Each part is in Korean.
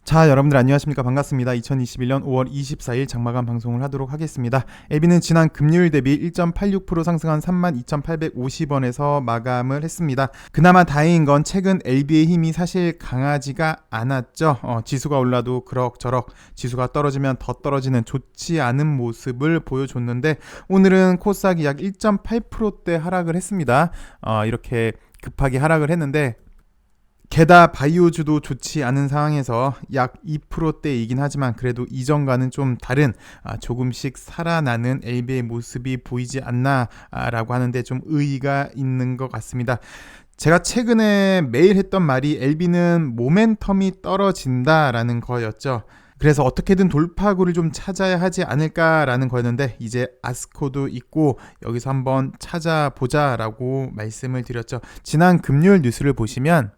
자, 여러분들 안녕하십니까? 반갑습니다. 2021년 5월 24일 장마감 방송을 하도록 하겠습니다. LB는 지난 금요일 대비 1.86% 상승한 32,850원에서 마감을 했습니다. 그나마 다행인 건 최근 LB의 힘이 사실 강하지가 않았죠. 지수가 올라도 그럭저럭, 지수가 떨어지면 더 떨어지는 좋지 않은 모습을 보여줬는데 오늘은 코스닥이 약 1.8%대 하락을 했습니다. 이렇게 급하게 하락을 했는데 게다 바이오주도 좋지 않은 상황에서 약 2%대이긴 하지만 그래도 이전과는 좀 다른 조금씩 살아나는 LB의 모습이 보이지 않나 라고 하는데 좀 의의가 있는 것 같습니다. 제가 최근에 매일 했던 말이 LB는 모멘텀이 떨어진다라는 거였죠. 그래서 어떻게든 돌파구를 좀 찾아야 하지 않을까라는 거였는데 이제 아스코도 있고 여기서 한번 찾아보자라고 말씀을 드렸죠. 지난 금요일 뉴스를 보시면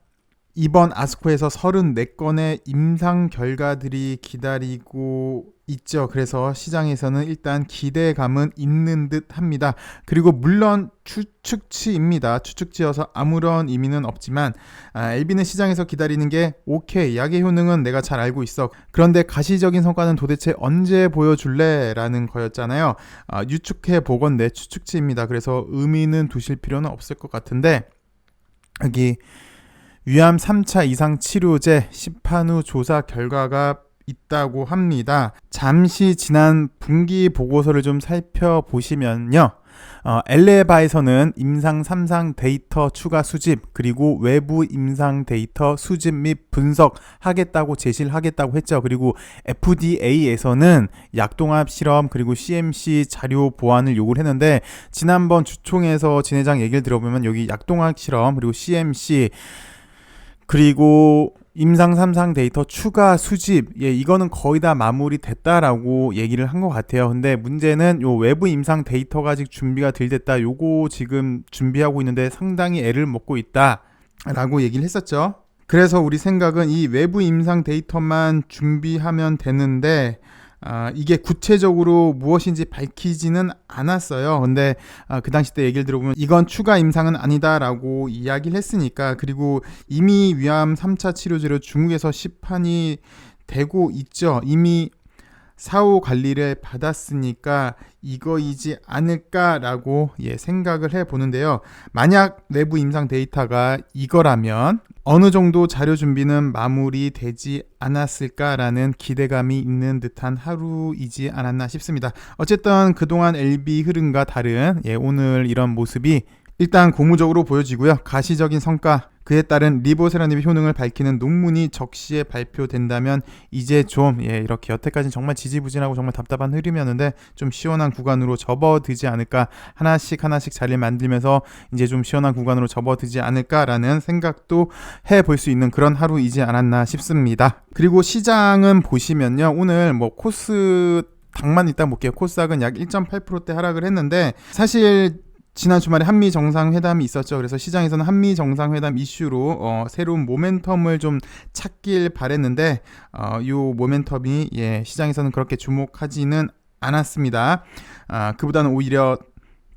이번 아스코에서 34건의 임상 결과들이 기다리고 있죠. 그래서 시장에서는 일단 기대감은 있는 듯 합니다. 그리고 물론 추측치입니다. 추측치여서 아무런 의미는 없지만 LB는 시장에서 기다리는 게 오케이, 약의 효능은 내가 잘 알고 있어. 그런데 가시적인 성과는 도대체 언제 보여줄래? 라는 거였잖아요. 유축해 보건대 추측치입니다. 그래서 의미는 두실 필요는 없을 것 같은데 여기 위암 3차 이상 치료제 시판 후 조사 결과가 있다고 합니다. 잠시 지난 분기 보고서를 좀 살펴보시면요. 엘레바에서는 임상 3상 데이터 추가 수집 그리고 외부 임상 데이터 수집 및 분석하겠다고 제시를 하겠다고 했죠. 그리고 FDA에서는 약동합 실험 그리고 CMC 자료 보완을 요구를 했는데 지난번 주총에서 진회장 얘기를 들어보면 여기 약동합 실험 그리고 CMC 그리고 임상 3상 데이터 추가 수집, 이거는 거의 다 마무리됐다라고 얘기를 한 것 같아요. 근데 문제는 요 외부 임상 데이터가 아직 준비가 덜 됐다. 요거 지금 준비하고 있는데 상당히 애를 먹고 있다라고 얘기를 했었죠. 그래서 우리 생각은 이 외부 임상 데이터만 준비하면 되는데 이게 구체적으로 무엇인지 밝히지는 않았어요. 근데 그 당시 때 얘기를 들어보면 이건 추가 임상은 아니다라고 이야기를 했으니까 그리고 이미 위암 3차 치료제로 중국에서 시판이 되고 있죠. 이미 사후 관리를 받았으니까 이거이지 않을까라고 생각을 해보는데요. 만약 내부 임상 데이터가 이거라면 어느 정도 자료 준비는 마무리되지 않았을까라는 기대감이 있는 듯한 하루이지 않았나 싶습니다. 어쨌든 그동안 LB 흐름과 다른 오늘 이런 모습이 일단 고무적으로 보여지고요. 가시적인 성과 그에 따른 리보세라닙의 효능을 밝히는 논문이 적시에 발표된다면 이제 좀 이렇게 여태까지는 정말 지지부진하고 정말 답답한 흐름이었는데 좀 시원한 구간으로 접어들지 않을까, 하나씩 자리를 만들면서 이제 좀 시원한 구간으로 접어들지 않을까라는 생각도 해볼 수 있는 그런 하루이지 않았나 싶습니다. 그리고 시장은 보시면요, 오늘 코스 당만 일단 볼게요. 코스닥은 약 1.8%대 하락을 했는데 사실 지난 주말에 한미 정상회담이 있었죠. 그래서 시장에서는 한미 정상회담 이슈로 새로운 모멘텀을 좀 찾길 바랬는데 이 모멘텀이 시장에서는 그렇게 주목하지는 않았습니다. 그보다는 오히려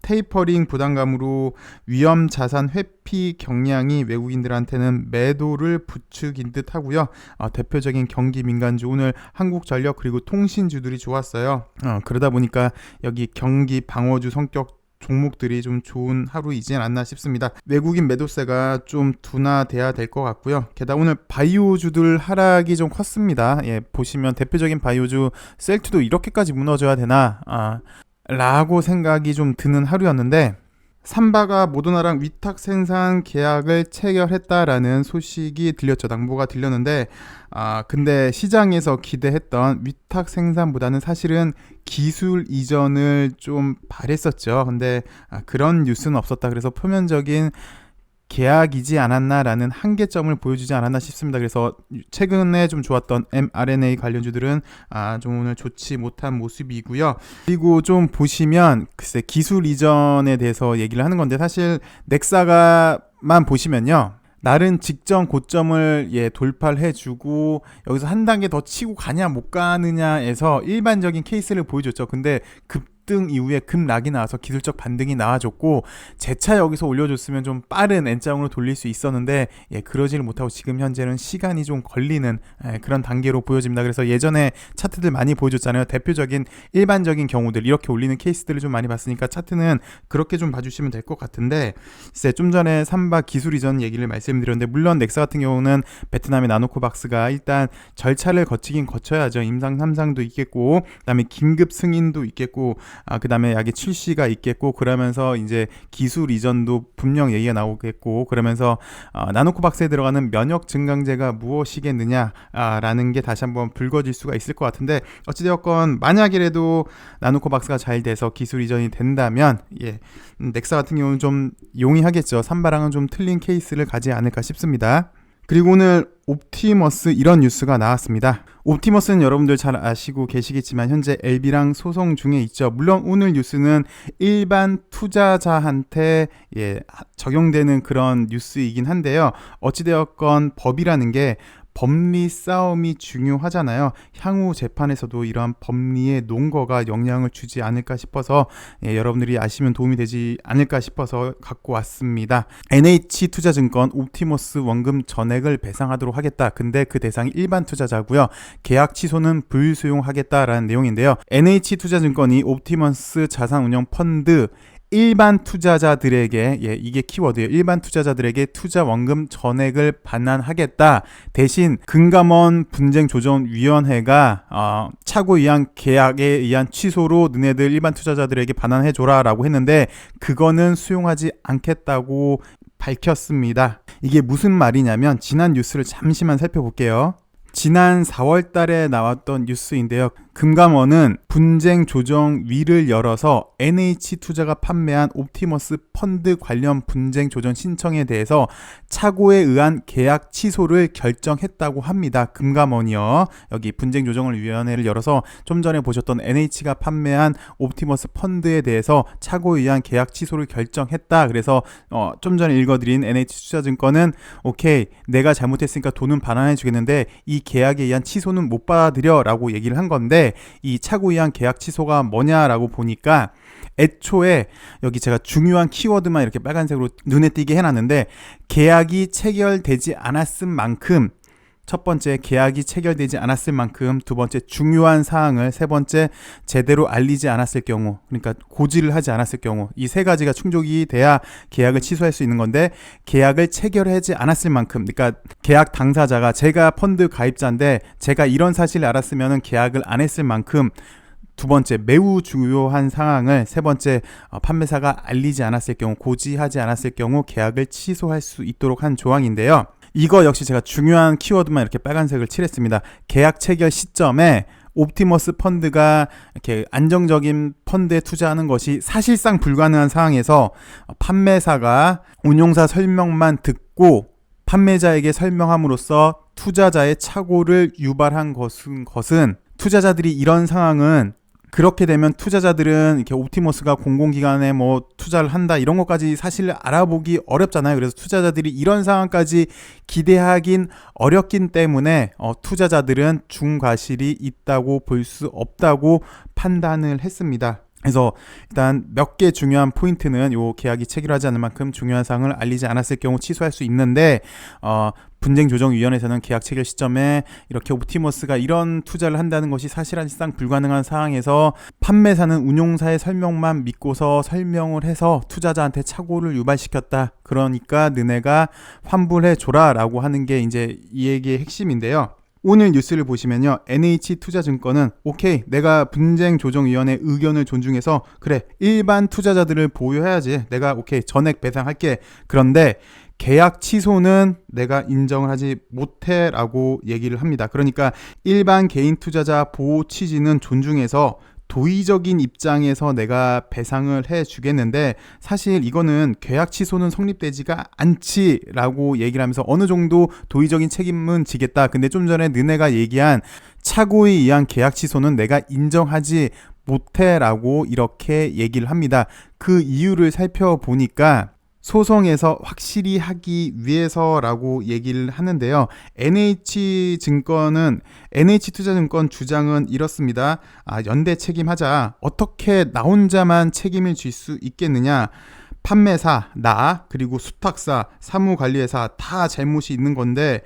테이퍼링 부담감으로 위험 자산 회피 경향이 외국인들한테는 매도를 부추긴 듯 하고요. 대표적인 경기 민간주 오늘 한국전력 그리고 통신주들이 좋았어요. 그러다 보니까 여기 경기 방어주 성격 종목들이 좀 좋은 하루이지 않았나 싶습니다. 외국인 매도세가 좀 둔화돼야 될 것 같고요. 게다가 오늘 바이오주들 하락이 좀 컸습니다. 보시면 대표적인 바이오주 셀트도 이렇게까지 무너져야 되나 라고 생각이 좀 드는 하루였는데 삼바가 모더나랑 위탁 생산 계약을 체결했다라는 소식이 들렸죠. 낭보가 들렸는데 근데 시장에서 기대했던 위탁 생산보다는 사실은 기술 이전을 좀 바랬었죠. 근데 그런 뉴스는 없었다. 그래서 표면적인 계약이지 않았나라는 한계점을 보여주지 않았나 싶습니다. 그래서 최근에 좀 좋았던 mRNA 관련주들은 좀 오늘 좋지 못한 모습이고요. 그리고 좀 보시면 글쎄 기술 이전에 대해서 얘기를 하는 건데 사실 넥사가만 보시면요. 날은 직전 고점을 돌파를 해주고 여기서 한 단계 더 치고 가냐 못 가느냐에서 일반적인 케이스를 보여줬죠. 근데 급등 이후에 급락이 나와서 기술적 반등이 나와줬고 재차 여기서 올려줬으면 좀 빠른 N자형으로 돌릴 수 있었는데 그러지를 못하고 지금 현재는 시간이 좀 걸리는 그런 단계로 보여집니다. 그래서 예전에 차트들 많이 보여줬잖아요. 대표적인 일반적인 경우들 이렇게 올리는 케이스들을 좀 많이 봤으니까 차트는 그렇게 좀 봐주시면 될 것 같은데, 글쎄 좀 전에 삼바 기술 이전 얘기를 말씀드렸는데, 물론 넥사 같은 경우는 베트남의 나노코박스가 일단 절차를 거치긴 거쳐야죠. 임상 3상도 있겠고, 그다음에 긴급 승인도 있겠고, 그다음에 약의 출시가 있겠고, 그러면서 이제 기술 이전도 분명 얘기가 나오겠고, 그러면서 나노코박스에 들어가는 면역 증강제가 무엇이겠느냐라는 게 다시 한번 불거질 수가 있을 것 같은데, 어찌되었건 만약이라도 나노코박스가 잘 돼서 기술 이전이 된다면 넥사 같은 경우는 좀 용이하겠죠. 삼바랑은 좀 틀린 케이스를 가지 않을까 싶습니다. 그리고 오늘 옵티머스 이런 뉴스가 나왔습니다. 옵티머스는 여러분들 잘 아시고 계시겠지만 현재 LB랑 소송 중에 있죠. 물론 오늘 뉴스는 일반 투자자한테 적용되는 그런 뉴스이긴 한데요. 어찌되었건 법이라는 게 법리 싸움이 중요하잖아요. 향후 재판에서도 이러한 법리의 논거가 영향을 주지 않을까 싶어서 여러분들이 아시면 도움이 되지 않을까 싶어서 갖고 왔습니다. NH투자증권 옵티머스 원금 전액을 배상하도록 하겠다. 근데 그 대상이 일반 투자자고요. 계약 취소는 불수용하겠다라는 내용인데요. NH투자증권이 옵티머스 자산운용 펀드 일반 투자자들에게 이게 키워드예요. 일반 투자자들에게 투자 원금 전액을 반환하겠다. 대신 금감원 분쟁조정위원회가 차고 위한 계약에 의한 취소로 너네들 일반 투자자들에게 반환해줘라 라고 했는데 그거는 수용하지 않겠다고 밝혔습니다. 이게 무슨 말이냐면 지난 뉴스를 잠시만 살펴볼게요. 지난 4월 달에 나왔던 뉴스인데요. 금감원은 분쟁조정위를 열어서 NH투자가 판매한 옵티머스 펀드 관련 분쟁조정 신청에 대해서 착오에 의한 계약 취소를 결정했다고 합니다. 금감원이요. 여기 분쟁조정위원회를 열어서 좀 전에 보셨던 NH가 판매한 옵티머스 펀드에 대해서 착오에 의한 계약 취소를 결정했다. 그래서 좀 전에 읽어드린 NH투자증권은 오케이, 내가 잘못했으니까 돈은 반환해 주겠는데 이 계약에 의한 취소는 못 받아들여 라고 얘기를 한 건데, 이 착오에 의한 계약 취소가 뭐냐라고 보니까 애초에 여기 제가 중요한 키워드만 이렇게 빨간색으로 눈에 띄게 해놨는데, 계약이 체결되지 않았을 만큼, 첫 번째 계약이 체결되지 않았을 만큼, 두 번째 중요한 사항을, 세 번째 제대로 알리지 않았을 경우, 그러니까 고지를 하지 않았을 경우, 이 세 가지가 충족이 돼야 계약을 취소할 수 있는 건데, 계약을 체결하지 않았을 만큼, 그러니까 계약 당사자가 제가 펀드 가입자인데 제가 이런 사실을 알았으면 계약을 안 했을 만큼, 두 번째 매우 중요한 상황을, 세 번째 판매사가 알리지 않았을 경우, 고지하지 않았을 경우 계약을 취소할 수 있도록 한 조항인데요. 이거 역시 제가 중요한 키워드만 이렇게 빨간색을 칠했습니다. 계약 체결 시점에 옵티머스 펀드가 이렇게 안정적인 펀드에 투자하는 것이 사실상 불가능한 상황에서 판매사가 운용사 설명만 듣고 판매자에게 설명함으로써 투자자의 착오를 유발한 것은 투자자들이 이런 상황은, 그렇게 되면 투자자들은 이렇게 옵티머스가 공공기관에 뭐 투자를 한다 이런 것까지 사실 알아보기 어렵잖아요. 그래서 투자자들이 이런 상황까지 기대하긴 어렵긴 때문에 투자자들은 중과실이 있다고 볼 수 없다고 판단을 했습니다. 그래서 일단 몇 개 중요한 포인트는 요 계약이 체결하지 않을 만큼 중요한 사항을 알리지 않았을 경우 취소할 수 있는데, 분쟁조정위원회에서는 계약 체결 시점에 이렇게 옵티머스가 이런 투자를 한다는 것이 사실상 불가능한 상황에서 판매사는 운용사의 설명만 믿고서 설명을 해서 투자자한테 착오를 유발시켰다. 그러니까 너네가 환불해줘라 라고 하는 게 이제 이 얘기의 핵심인데요. 오늘 뉴스를 보시면요, NH투자증권은 오케이, 내가 분쟁조정위원회 의견을 존중해서 그래, 일반 투자자들을 보호해야지, 내가 오케이 전액 배상할게. 그런데 계약 취소는 내가 인정을 하지 못해 라고 얘기를 합니다. 그러니까 일반 개인 투자자 보호 취지는 존중해서 도의적인 입장에서 내가 배상을 해주겠는데, 사실 이거는 계약 취소는 성립되지가 않지라고 얘기를 하면서 어느 정도 도의적인 책임은 지겠다. 근데 좀 전에 너네가 얘기한 착오에 의한 계약 취소는 내가 인정하지 못해라고 이렇게 얘기를 합니다. 그 이유를 살펴보니까 소송에서 확실히 하기 위해서라고 얘기를 하는데요. NH투자증권 주장은 이렇습니다. 연대 책임하자. 어떻게 나 혼자만 책임을 질 수 있겠느냐. 판매사, 나, 그리고 수탁사, 사무관리회사 다 잘못이 있는 건데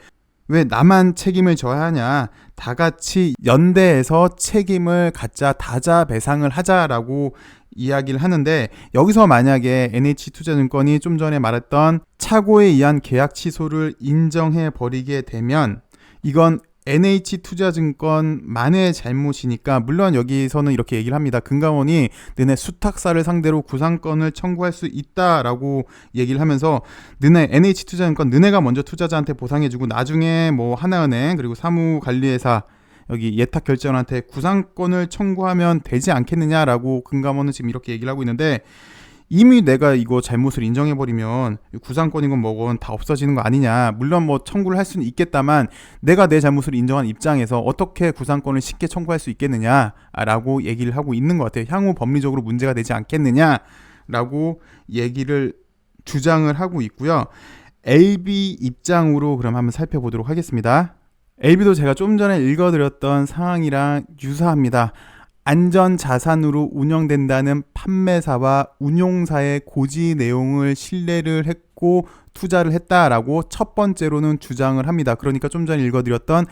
왜 나만 책임을 져야 하냐. 다 같이 연대해서 책임을 갖자, 다자 배상을 하자라고 이야기를 하는데, 여기서 만약에 NH투자증권이 좀 전에 말했던 착오에 의한 계약 취소를 인정해 버리게 되면 이건 NH투자증권만의 잘못이니까, 물론 여기서는 이렇게 얘기를 합니다. 금감원이 너네 수탁사를 상대로 구상권을 청구할 수 있다라고 얘기를 하면서 NH투자증권 너네가 먼저 투자자한테 보상해주고 나중에 뭐 하나은행 그리고 사무관리회사 여기 예탁결제원한테 구상권을 청구하면 되지 않겠느냐라고 금감원은 지금 이렇게 얘기를 하고 있는데, 이미 내가 이거 잘못을 인정해버리면 구상권이건 뭐건 다 없어지는 거 아니냐. 물론 뭐 청구를 할 수는 있겠다만 내가 내 잘못을 인정한 입장에서 어떻게 구상권을 쉽게 청구할 수 있겠느냐라고 얘기를 하고 있는 것 같아요. 향후 법리적으로 문제가 되지 않겠느냐라고 얘기를 주장을 하고 있고요. LB 입장으로 그럼 한번 살펴보도록 하겠습니다. LB도 제가 좀 전에 읽어드렸던 상황이랑 유사합니다. 안전자산으로 운영된다는 판매사와 운용사의 고지 내용을 신뢰를 했고 투자를 했다라고 첫 번째로는 주장을 합니다. 그러니까 좀 전에 읽어드렸던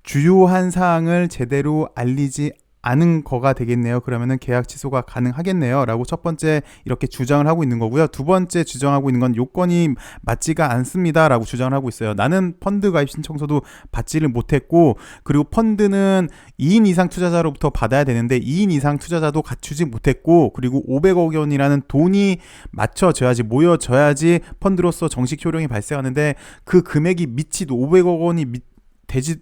주요한 사항을 제대로 알리지 않은 거가 되겠네요. 그러면은 계약 취소가 가능하겠네요 라고 첫 번째 이렇게 주장을 하고 있는 거고요. 두 번째 주장하고 있는 건 요건이 맞지가 않습니다 라고 주장을 하고 있어요. 나는 펀드 가입 신청서도 받지를 못했고, 그리고 펀드는 2인 이상 투자자로부터 받아야 되는데 2인 이상 투자자도 갖추지 못했고, 그리고 500억 원이라는 돈이 맞춰져야지, 모여져야지 펀드로서 정식 효력이 발생하는데 그 금액이 미치도 500억 원이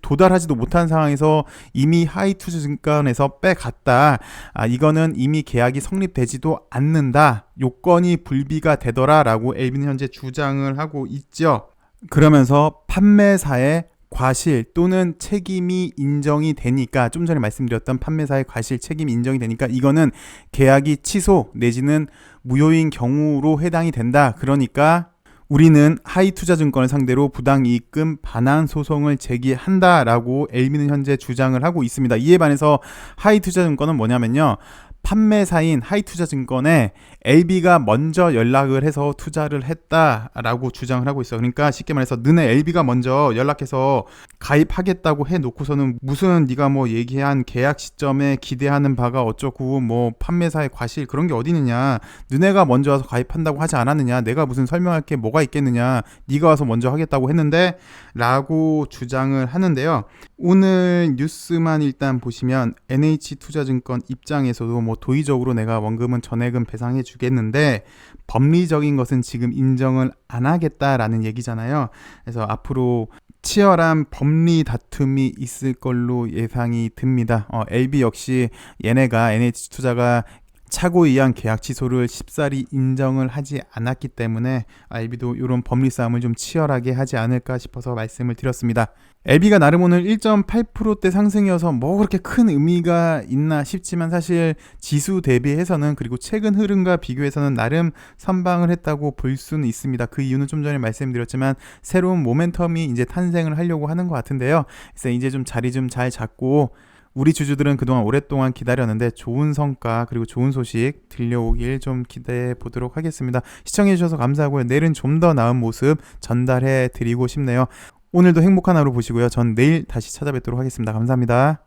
도달하지도 못한 상황에서 이미 하이투자증권에서 빼갔다. 이거는 이미 계약이 성립되지도 않는다. 요건이 불비가 되더라라고 LB는 현재 주장을 하고 있죠. 그러면서 판매사의 과실 또는 책임이 인정이 되니까, 좀 전에 말씀드렸던 판매사의 과실 책임이 인정이 되니까 이거는 계약이 취소 내지는 무효인 경우로 해당이 된다. 그러니까 우리는 하이투자증권을 상대로 부당이익금 반환 소송을 제기한다라고 LB는 현재 주장을 하고 있습니다. 이에 반해서 하이투자증권은 뭐냐면요, 판매사인 하이투자증권에 LB가 먼저 연락을 해서 투자를 했다라고 주장을 하고 있어요. 그러니까 쉽게 말해서 너네 LB가 먼저 연락해서 가입하겠다고 해놓고서는 무슨 네가 뭐 얘기한 계약 시점에 기대하는 바가 어쩌고 뭐 판매사의 과실 그런 게 어디 있느냐, 너네가 먼저 와서 가입한다고 하지 않았느냐, 내가 무슨 설명할 게 뭐가 있겠느냐, 네가 와서 먼저 하겠다고 했는데 라고 주장을 하는데요. 오늘 뉴스만 일단 보시면 NH투자증권 입장에서도 뭐 도의적으로 내가 원금은 전액은 배상해 주겠는데 법리적인 것은 지금 인정을 안 하겠다라는 얘기잖아요. 그래서 앞으로 치열한 법리 다툼이 있을 걸로 예상이 듭니다. LB 역시 얘네가 NH투자가 착오에 의한 계약 취소를 쉽사리 인정을 하지 않았기 때문에 LB도 이런 법리 싸움을 좀 치열하게 하지 않을까 싶어서 말씀을 드렸습니다. LB가 나름 오늘 1.8%대 상승이어서 뭐 그렇게 큰 의미가 있나 싶지만, 사실 지수 대비해서는, 그리고 최근 흐름과 비교해서는 나름 선방을 했다고 볼 수는 있습니다. 그 이유는 좀 전에 말씀드렸지만 새로운 모멘텀이 이제 탄생을 하려고 하는 것 같은데요. 그래서 이제 좀 자리 좀 잘 잡고 우리 주주들은 그동안 오랫동안 기다렸는데 좋은 성과 그리고 좋은 소식 들려오길 좀 기대해 보도록 하겠습니다. 시청해 주셔서 감사하고요. 내일은 좀 더 나은 모습 전달해 드리고 싶네요. 오늘도 행복한 하루 보시고요. 전 내일 다시 찾아뵙도록 하겠습니다. 감사합니다.